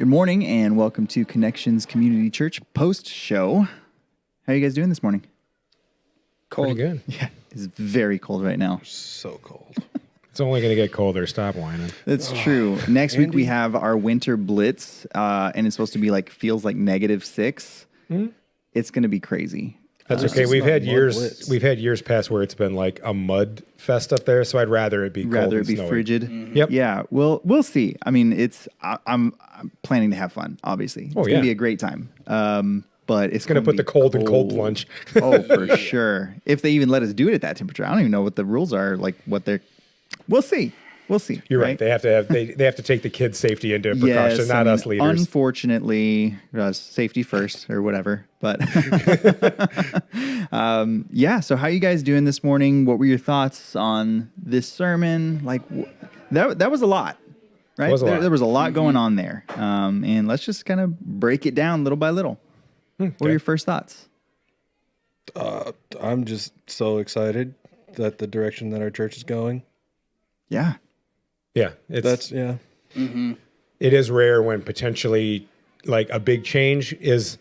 Good morning and welcome to Connections Community Church post show. How are you guys doing this morning? Cold. Pretty good. Yeah, it's very cold right now. So cold. It's only going to get colder. Stop whining. That's true. Next week we have our winter blitz, and it's supposed to be feels like -6. It's going to be crazy. That's okay. We've had years past where it's been like a mud fest up there, so I'd rather it be cold Rather and it be snowy. frigid. Mm-hmm. Yep. Yeah. We'll see. I mean, I'm planning to have fun. Obviously, it's going to be a great time. But it's going to put the cold in cold plunge. Oh, for sure. If they even let us do it at that temperature, I don't even know what the rules are. We'll see. We'll see. You're right. They have to take the kids' safety into precaution, not us leaders. Unfortunately, safety first or whatever. But yeah. So how you guys doing this morning? What were your thoughts on this sermon? That was a lot, right? There was a lot going on there. And let's just kind of break it down little by little. What are your first thoughts? I'm just so excited that the direction that our church is going. Yeah. Yeah. Mm-hmm. It is rare when potentially like a big change is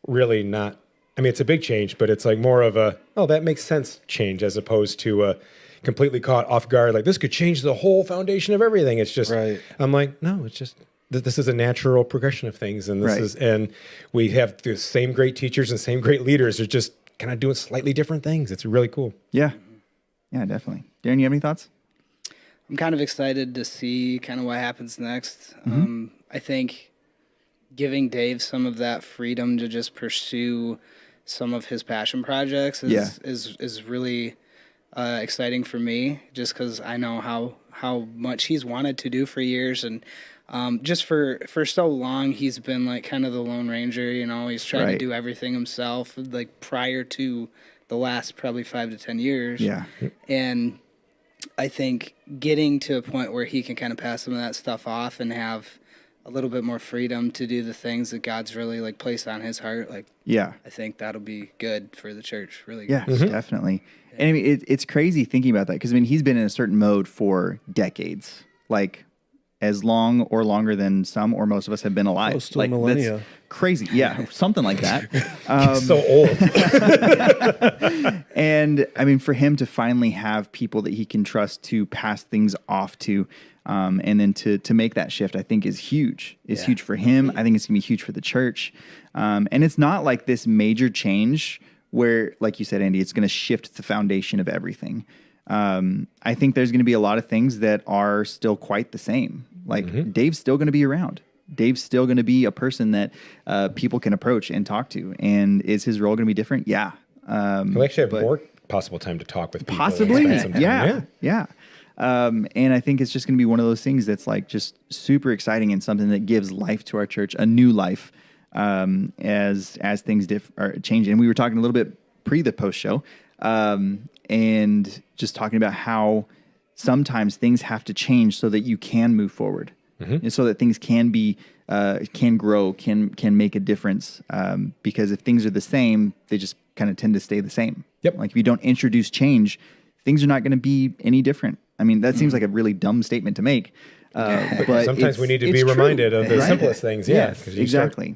really not, I mean, it's a big change, but it's like more of a, oh, that makes sense change as opposed to a completely caught off guard. Like this could change the whole foundation of everything. It's just, right. I'm like, no, it's just, this is a natural progression of things. And and we have the same great teachers and same great leaders. They're just kind of doing slightly different things. It's really cool. Yeah. Yeah, definitely. Darren, you have any thoughts? I'm kind of excited to see kind of what happens next. I think giving Dave some of that freedom to just pursue some of his passion projects is really exciting for me, just because I know how much he's wanted to do for years, and just for so long he's been like kind of the Lone Ranger. You know, he's tried to do everything himself, like prior to the last probably 5 to 10 years. Yeah, and I think getting to a point where he can kind of pass some of that stuff off and have a little bit more freedom to do the things that God's really like placed on his heart. I think that'll be good for the church. Really good. Yeah, definitely. And I mean, it's crazy thinking about that because I mean, he's been in a certain mode for decades, like as long or longer than some or most of us have been alive. Close to a millennia. That's crazy. Yeah, something like that. So old. And I mean, for him to finally have people that he can trust to pass things off to, and then to make that shift, I think is huge. It's huge for him. I think it's gonna be huge for the church. And it's not like this major change where, like you said, Andy, it's gonna shift the foundation of everything. I think there's going to be a lot of things that are still quite the same. Like Dave's still going to be around. Dave's still going to be a person that people can approach and talk to. And is his role going to be different? Yeah. He'll actually have more possible time to talk with people. Possibly. And spend some time. Yeah. And I think it's just going to be one of those things that's like just super exciting and something that gives life to our church, a new life as things change. And we were talking a little bit pre the post show. And just talking about how sometimes things have to change so that you can move forward, and so that things can be, can grow, can make a difference. Because if things are the same, they just kind of tend to stay the same. Yep. Like if you don't introduce change, things are not going to be any different. I mean, that seems like a really dumb statement to make. But sometimes we need to be reminded of the simplest things. Yeah, exactly.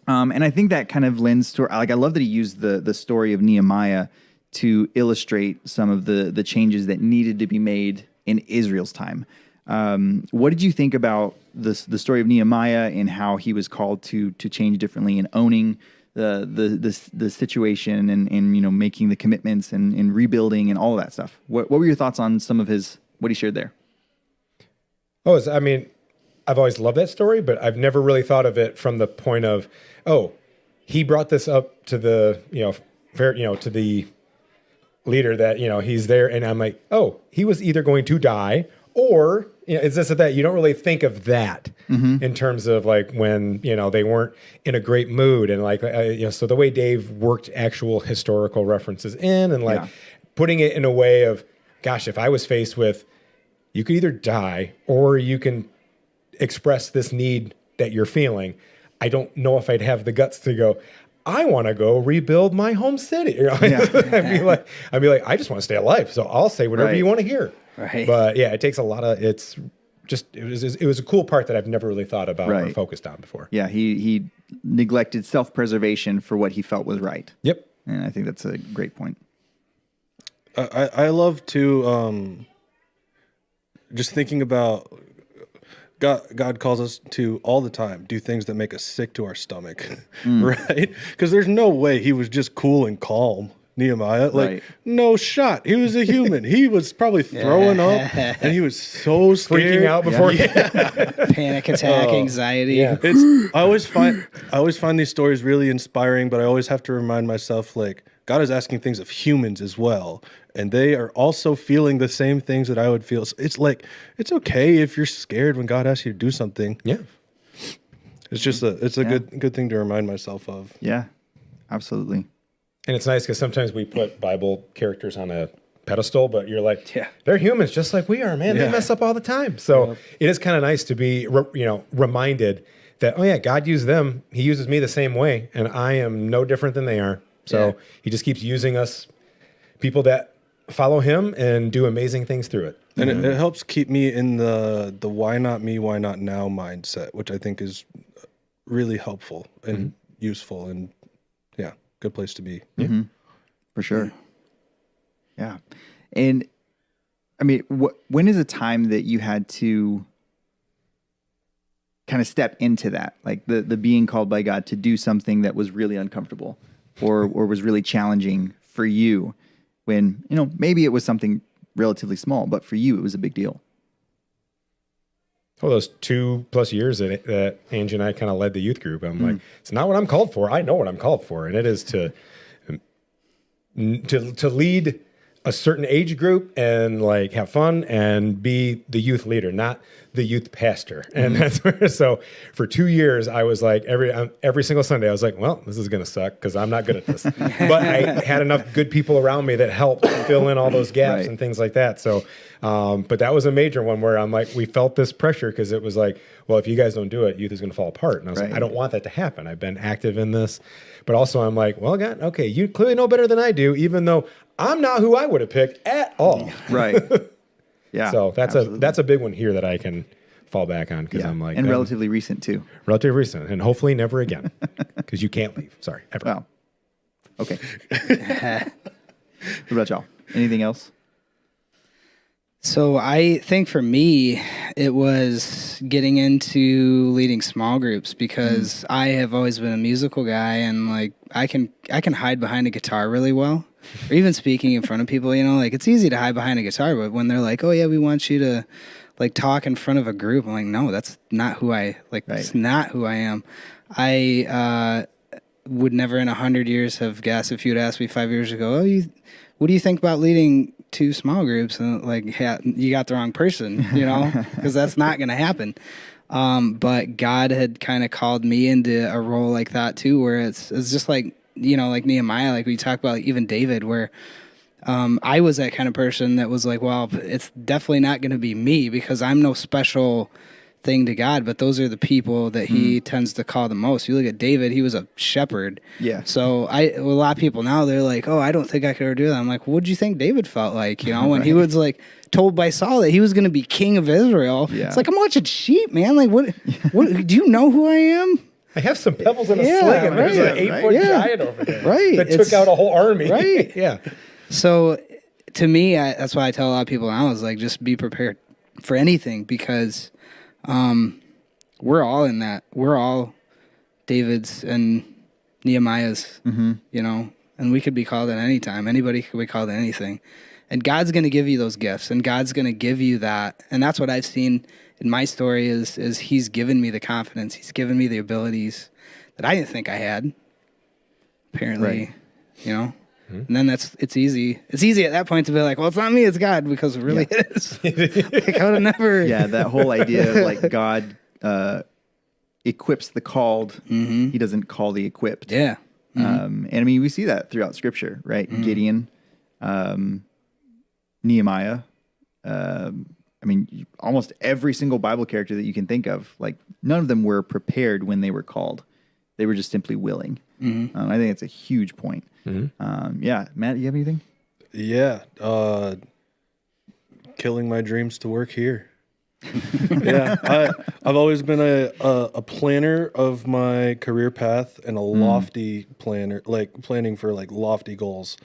And I think that kind of lends to, like, I love that he used the story of Nehemiah to illustrate some of the changes that needed to be made in Israel's time. What did you think about the story of Nehemiah and how he was called to change differently and owning the situation and making the commitments and rebuilding and all of that stuff? What were your thoughts on some of what he shared there? I mean, I've always loved that story, but I've never really thought of it from the point of, he brought this up to the to the leader that, he's there. And I'm like, he was either going to die or, it's this or that. You don't really think of that in terms of like when, they weren't in a great mood. And like, so the way Dave worked actual historical references in and putting it in a way of, gosh, if I was faced with, you could either die or you can express this need that you're feeling. I don't know if I'd have the guts to go, I want to go rebuild my home city. I'd be like, I just want to stay alive. So I'll say whatever you want to hear. Right. But yeah, it takes a lot of, it's it was a cool part that I've never really thought about or Right. focused on before. Yeah, he neglected self-preservation for what he felt was right. Yep. And I think that's a great point. I love to just thinking about God calls us to all the time do things that make us sick to our stomach, right? Because there's no way he was just cool and calm, Nehemiah. Like, Right. no shot. He was a human. He was probably throwing up, and he was so scared. Freaking out before Panic attack, anxiety. yeah. I always find these stories really inspiring, but I always have to remind myself, like, God is asking things of humans as well, and they are also feeling the same things that I would feel. So it's like, it's okay if you're scared when God asks you to do something. Yeah. It's just a good thing to remind myself of. Yeah, absolutely. And it's nice because sometimes we put Bible characters on a pedestal, but you're like, Yeah. they're humans just like we are, man. They Yeah. mess up all the time. So it is kind of nice to be, reminded that, oh yeah, God used them. He uses me the same way, and I am no different than they are. So he just keeps using us, people that follow him and do amazing things through it. And it helps keep me in the why not me, why not now mindset, which I think is really helpful and useful, and good place to be. For sure. Yeah. And I mean, when is a time that you had to kind of step into that, like the being called by God to do something that was really uncomfortable or was really challenging for you, when, maybe it was something relatively small, but for you, it was a big deal? Oh, those 2+ years that Angie and I kind of led the youth group, I'm like, it's not what I'm called for. I know what I'm called for, and it is to lead a certain age group and like have fun and be the youth leader, not the youth pastor. And that's where, so for 2 years, I was like, every single Sunday, I was like, well, this is going to suck because I'm not good at this. But I had enough good people around me that helped fill in all those gaps Right. and things like that. So, but that was a major one where I'm like, we felt this pressure because it was like, well, if you guys don't do it, youth is going to fall apart. And I was like, Right. I don't want that to happen. I've been active in this. But also I'm like, well, God, okay, you clearly know better than I do, even though I'm not who I would have picked at all. Right. Yeah. So that's absolutely. a big one here that I can fall back on because Yeah. I'm like, and relatively recent too. relatively recent, and hopefully never again because you can't leave. Sorry, ever. Well, okay. What about y'all? Anything else? So I think for me, it was getting into leading small groups because I have always been a musical guy, and like I can hide behind a guitar really well, or even speaking in front of people. Like it's easy to hide behind a guitar, but when they're like, "Oh yeah, we want you to like talk in front of a group," I'm like, "No, that's not who I like. Right. It's not who I am." I would never in 100 years have guessed if you'd asked me 5 years ago, what do you think about leading 2 small groups? And like, yeah, you got the wrong person, because that's not going to happen. But God had kind of called me into a role like that too, where it's just like, like Nehemiah, like we talk about, even David, where I was that kind of person that was like, well, it's definitely not going to be me because I'm no special thing to God, but those are the people that he tends to call the most. You look at David, he was a shepherd. Yeah. So a lot of people now, they're like, oh, I don't think I could ever do that. I'm like, what did you think David felt like, when he was like told by Saul that he was going to be king of Israel? Yeah. It's like, I'm watching sheep, man. Like, what do you know who I am? I have some pebbles in a Yeah, sling, and there's right, an 8-foot yeah. giant over there Right. that took out a whole army. Right. Yeah. So to me, that's why I tell a lot of people now is like, just be prepared for anything, because we're all in that. We're all David's and Nehemiah's, and we could be called at any time. Anybody could be called at anything. And God's going to give you those gifts, and God's going to give you that. And that's what I've seen in my story is he's given me the confidence. He's given me the abilities that I didn't think I had, apparently, And then it's easy. It's easy at that point to be like, well, it's not me, it's God, because it really is. Like, I would have never. Yeah, that whole idea of like God equips the called. He doesn't call the equipped. Yeah. And I mean, we see that throughout Scripture, right? Gideon, Nehemiah. I mean, almost every single Bible character that you can think of, like none of them were prepared when they were called. They were just simply willing. I think it's a huge point. Yeah, Matt, you have anything? Yeah. Killing my dreams to work here. Yeah, I've always been a planner of my career path and a lofty planner, like planning for like lofty goals.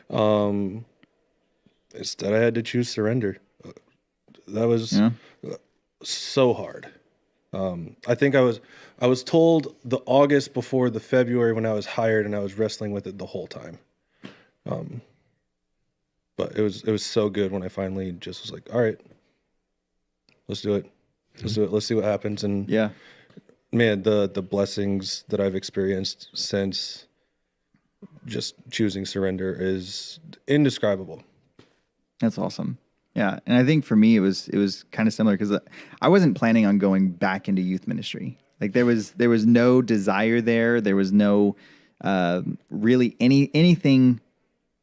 Instead, I had to choose surrender. That was so hard. I think I was told the August before the February when I was hired, and I was wrestling with it the whole time. But it was so good when I finally just was like, all right, let's do it. Let's do it. Let's see what happens. And Yeah. man, the blessings that I've experienced since just choosing surrender is indescribable. That's awesome. Yeah, and I think for me it was kind of similar because I wasn't planning on going back into youth ministry. Like there was no desire there. There was no really anything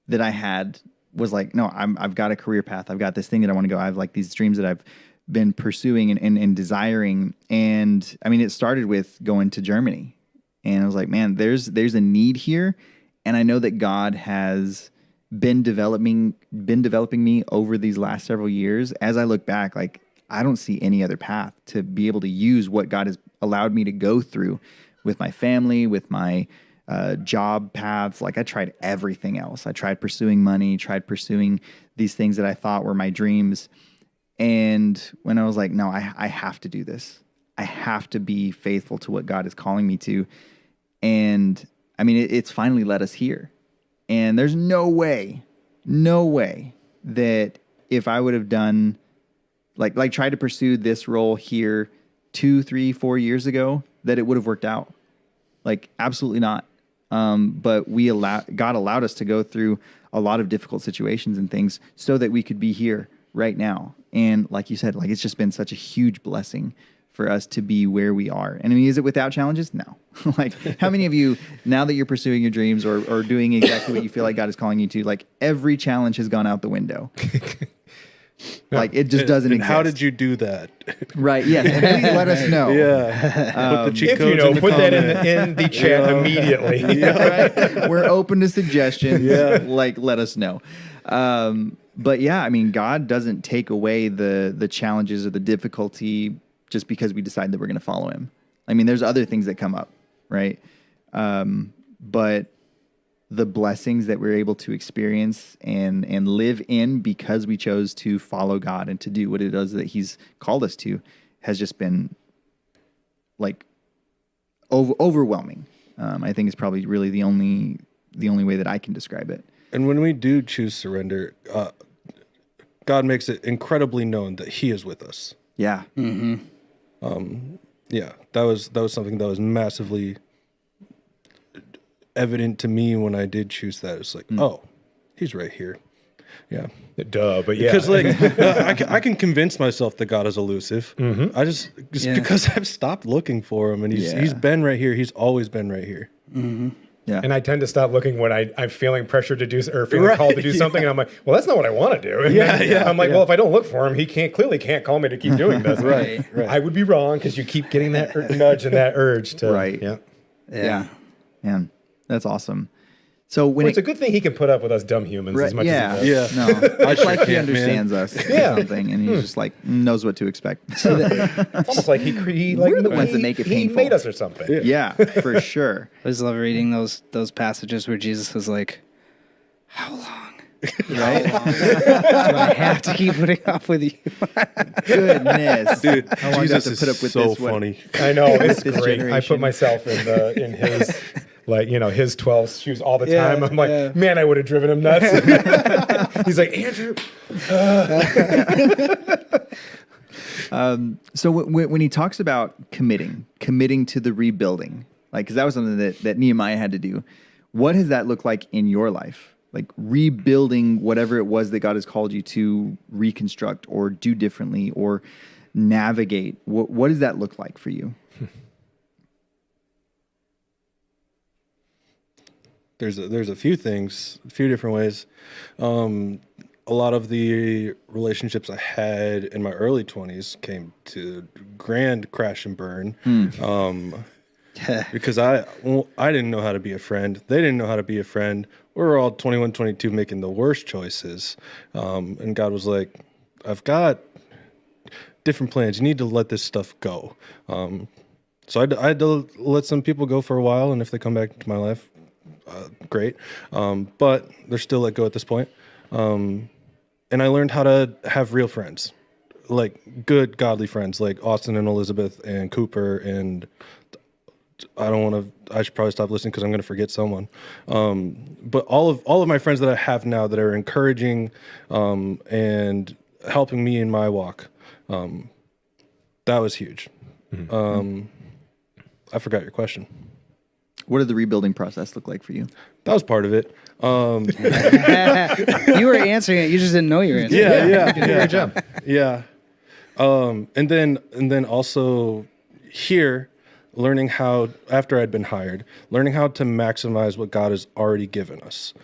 that I had was like, no, I've got a career path. I've got this thing that I want to go. I have like these dreams that I've been pursuing and desiring. And I mean, it started with going to Germany, and I was like, man, there's a need here, and I know that God has been developing me over these last several years. As I look back, like I don't see any other path to be able to use what God has allowed me to go through with my family, with my job paths. Like I tried everything else. I tried pursuing money, tried pursuing these things that I thought were my dreams. And when I was like, no, I have to do this. I have to be faithful to what God is calling me to. And I mean, it's finally led us here. And there's no way that if I would have done like tried to pursue this role here 2, 3, 4 years ago, that it would have worked out. Like absolutely not. But God allowed us to go through a lot of difficult situations and things so that we could be here right now. And like you said, like it's just been such a huge blessing for us to be where we are. And I mean, is it without challenges? No. Like how many of you, now that you're pursuing your dreams or doing exactly what you feel like God is calling you to, like every challenge has gone out the window. Like it just doesn't exist. How did you do that? Right. Yes. And please let us know. Yeah. Put the cheat If codes you know, in the put that comment. in the chat immediately. Right? We're open to suggestions. Like let us know. But yeah, I mean, God doesn't take away the challenges or the difficulty just because we decide that we're going to follow him. I mean, there's other things that come up, right? But the blessings that we're able to experience and live in because we chose to follow God and to do what it is that he's called us to has just been like overwhelming. I think it's probably really the only way that I can describe it. And when we do choose surrender, God makes it incredibly known that he is with us. Yeah. Mm-hmm. Yeah, that was something that was massively evident to me when I did choose that. It's like, oh, he's right here. Yeah. Duh, but yeah. Because like I can convince myself that God is elusive. Mm-hmm. I just because I've stopped looking for him, and he's been right here. He's always been right here. Mm-hmm. Yeah. And I tend to stop looking when I'm feeling pressure to do or feeling called to do something, and I'm like, well, that's not what I want to do. And then I'm like, well, if I don't look for him, he clearly can't call me to keep doing this. Right. I would be wrong because you keep getting that nudge and that urge to. Right. Yeah. Yeah. Man, that's awesome. So when It's a good thing he can put up with us dumb humans as much as he does. No, it's like he understands us or something, and he just like knows what to expect. It's almost like he We're the ones that make it he painful. made us or something. Yeah, for sure. I just love reading those passages where Jesus is like, how long? Right? Do I have to keep putting up with you? Goodness, Dude, how long do I have Jesus to put is up with so this? funny. I know, it's This great. I generation. put myself in his like, his 12 shoes all the Yeah, time. I'm like, yeah. man, I would have driven him nuts. He's like, Andrew. So when he talks about committing to the rebuilding, like, because that was something that Nehemiah had to do. What does that look like in your life? Like rebuilding whatever it was that God has called you to reconstruct or do differently or navigate. What does that look like for you? There's a few things, a few different ways. A lot of the relationships I had in my early 20s came to grand crash and burn. Because I didn't know how to be a friend. They didn't know how to be a friend. We were all 21, 22 making the worst choices. And God was like, I've got different plans. You need to let this stuff go. So I had to let some people go for a while, and if they come back into my life, great. But they're still let go at this point. And I learned how to have real friends, like good, godly friends, like Austin and Elizabeth and Cooper. And I should probably stop listening because I'm going to forget someone. But all of my friends that I have now that are encouraging and helping me in my walk, that was huge. I forgot your question. What did the rebuilding process look like for you? That was part of it. You were answering it. You just didn't know you were answering it. Yeah. You did a great job. Yeah. And then also here, learning how, after I'd been hired, learning how to maximize what God has already given us.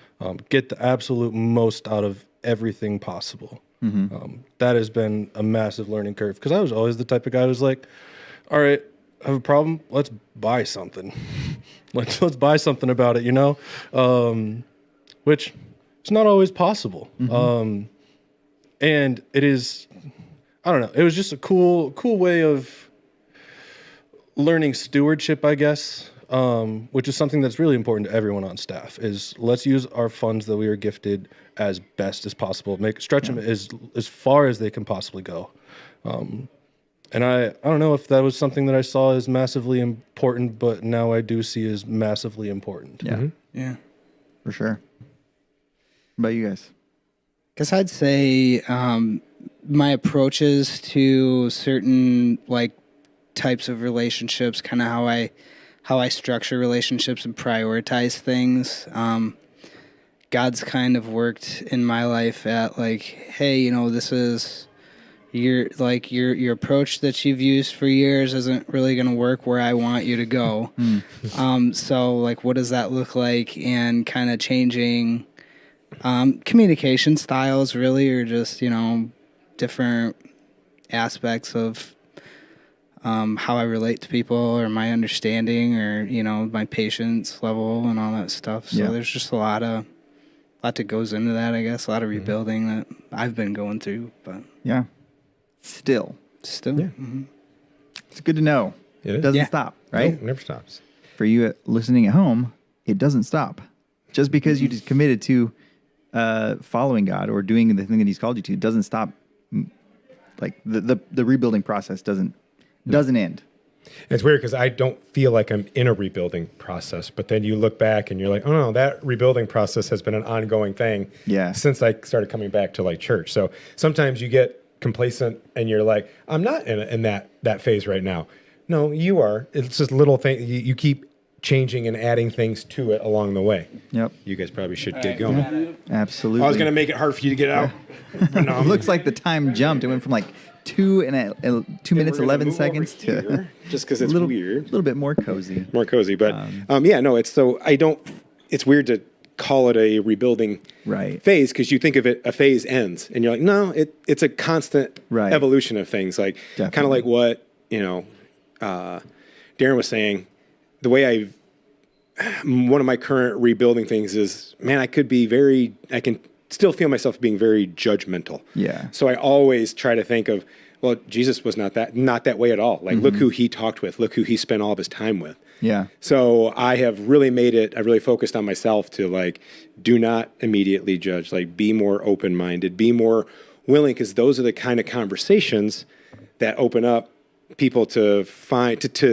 Get the absolute most out of everything possible. That has been a massive learning curve because I was always the type of guy who's like, all right, I have a problem. Let's buy something. let's buy something about it, which is not always possible. And it is, I don't know. It was just a cool way of learning stewardship, I guess, which is something that's really important to everyone on staff. Is let's use our funds that we are gifted as best as possible. Stretch them as far as they can possibly go. And I don't know if that was something that I saw as massively important, but now I do see as massively important. Yeah. Yeah. For sure. What about you guys? Guess I'd say my approaches to certain like types of relationships, kind of how I structure relationships and prioritize things. God's kind of worked in my life at like, hey, this is your approach that you've used for years isn't really going to work where I want you to go. So like, what does that look like? And kind of changing communication styles really, or just, different aspects of how I relate to people or my understanding or, my patience level and all that stuff. So there's just a lot that goes into that, I guess, a lot of rebuilding that I've been going through, but Yeah. Still. Yeah. It's good to know. It is. It doesn't Yeah. stop, right? Nope, never stops. For you listening at home, it doesn't stop. Just because you just committed to following God or doing the thing that He's called you to, it doesn't stop. Like the rebuilding process doesn't end. It's weird because I don't feel like I'm in a rebuilding process, but then you look back and you're like, oh no, that rebuilding process has been an ongoing thing since I started coming back to like church. So sometimes you get complacent and you're like, I'm not in that phase right now. No, you are. It's just little thing. You keep changing and adding things to it along the way. Yep. You guys probably should get going. Absolutely. I was going to make it hard for you to get out. But no, It looks like the time jumped. It went from like 2 minutes, 11 seconds to just because it's a weird. little bit more cozy. More cozy. But it's weird to call it a rebuilding phase because you think of it, a phase ends and you're like, no, it's a constant evolution of things. Like kind of like what, Darren was saying, the way one of my current rebuilding things is, man, I can still feel myself being very judgmental. Yeah. So I always try to think of, well, Jesus was not that way at all. Like, look who He talked with, look who He spent all of His time with. Yeah. So I have really I really focused on myself to like, do not immediately judge, like be more open-minded, be more willing, because those are the kind of conversations that open up people to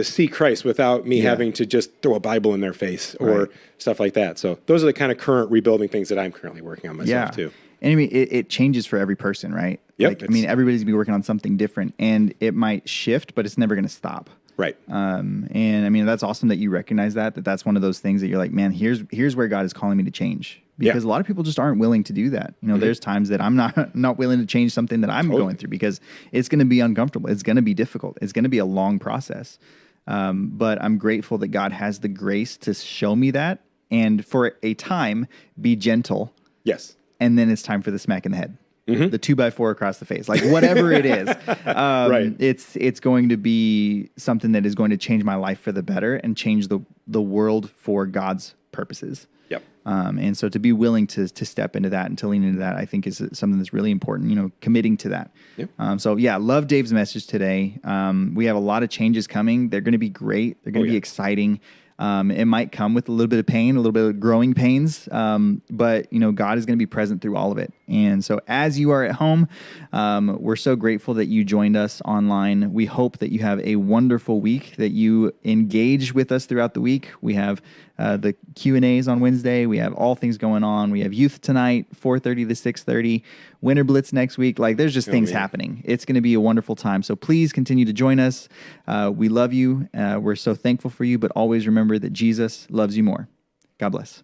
see Christ without me having to just throw a Bible in their face or stuff like that. So those are the kind of current rebuilding things that I'm currently working on myself too. And I mean, it changes for every person, right? Yep. Like, I mean, everybody's gonna be working on something different, and it might shift, but it's never going to stop. Right. And I mean, that's awesome that you recognize that's one of those things that you're like, man, here's where God is calling me to change. Because a lot of people just aren't willing to do that. There's times that I'm not willing to change something that I'm going through because it's going to be uncomfortable. It's going to be difficult. It's going to be a long process. But I'm grateful that God has the grace to show me that, and for a time be gentle. Yes. And then it's time for the smack in the head. The 2x4 across the face, like whatever it is, it's going to be something that is going to change my life for the better and change the world for God's purposes. Yep. And so to be willing to step into that and to lean into that, I think is something that's really important, committing to that. Yep. So yeah, love Dave's message today. We have a lot of changes coming. They're going to be great. They're going to be exciting. It might come with a little bit of pain, a little bit of growing pains, but God is going to be present through all of it. And so as you are at home, we're so grateful that you joined us online. We hope that you have a wonderful week, that you engage with us throughout the week. We have the Q&As on Wednesday. We have all things going on. We have youth tonight, 4:30 to 6:30, Winter Blitz next week. Like there's just things happening. It's going to be a wonderful time. So please continue to join us. We love you. We're so thankful for you, but always remember that Jesus loves you more. God bless.